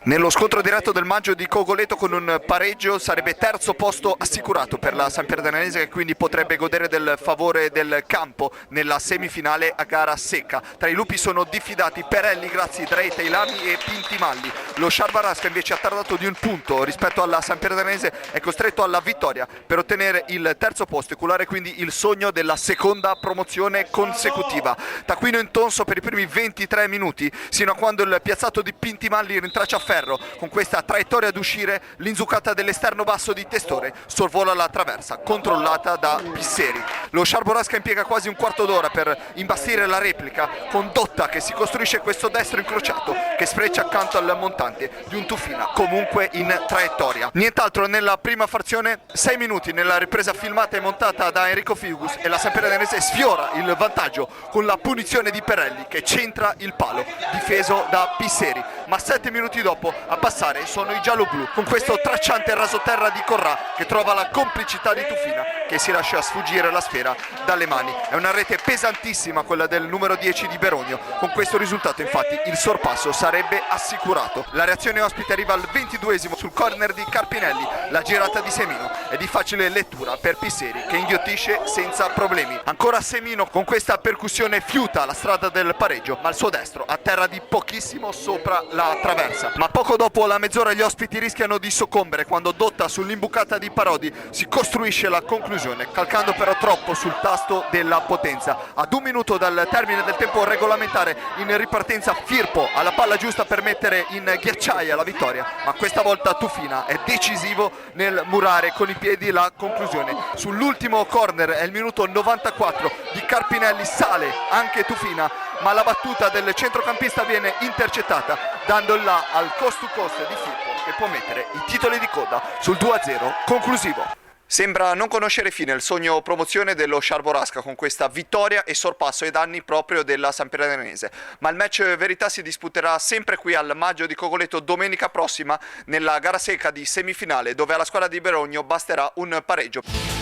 Nello scontro diretto del Maggio di Cogoleto con un pareggio sarebbe terzo posto assicurato per la Sampierdanese, che quindi potrebbe godere del favore del campo nella semifinale a gara secca. Tra i lupi sono diffidati Perelli, Grazzi, Drei, Teilami e Pintimalli. Lo Sciarbarasca invece ha tardato di un punto rispetto alla Sampierdanese, è costretto alla vittoria per ottenere il terzo posto e culare quindi il sogno della seconda promozione consecutiva. Taccuino intonso per i primi 23 minuti, sino a quando il piazzato di Pintimalli rintraccia ferro. Con questa traiettoria ad uscire, l'inzuccata dell'esterno basso di Testore sorvola la traversa, controllata da Pisseri. Lo Sciarborasca impiega quasi un quarto d'ora per imbastire la replica, con Dotta che si costruisce questo destro incrociato che sfreccia accanto al montante di un Tufina, comunque in traiettoria. Nient'altro nella prima frazione, 6 minuti nella ripresa filmata e montata da Enrico Figus, e la Sampierdanese sfiora il vantaggio con la punizione di Perelli che centra il palo, difeso da Pisseri. Ma 7 minuti dopo a passare sono i gialloblu, con questo tracciante rasoterra di Corrà che trova la complicità di Tufina, che si lascia sfuggire la sfera dalle mani. È una rete pesantissima quella del numero 10 di Berogno. Con questo risultato infatti il sorpasso sarebbe assicurato. La reazione ospite arriva al 22esimo sul corner di Carpinelli. La girata di Semino è di facile lettura per Pisseri, che inghiottisce senza problemi. Ancora Semino con questa percussione fiuta la strada del pareggio, ma il suo destro a terra di pochissimo sopra la traversa. Ma poco dopo la mezz'ora gli ospiti rischiano di soccombere quando Dotta sull'imbucata di Parodi si costruisce la conclusione, calcando però troppo sul tasto della potenza. Ad un minuto dal termine del tempo regolamentare, in ripartenza Firpo alla palla giusta per mettere in ghiacciaia la vittoria, ma questa volta Tufina è decisivo nel murare con i piedi la conclusione. Sull'ultimo corner è il minuto 94 di Carpinelli, sale anche Tufina, ma la battuta del centrocampista viene intercettata, dando là al cost to cost di Firpo, che può mettere i titoli di coda sul 2-0 conclusivo. Sembra non conoscere fine il sogno promozione dello Sciarborasca con questa vittoria e sorpasso ai danni proprio della Sampierdanese, ma il match verità si disputerà sempre qui al Maggio di Cogoleto domenica prossima, nella gara secca di semifinale, dove alla squadra di Berogno basterà un pareggio.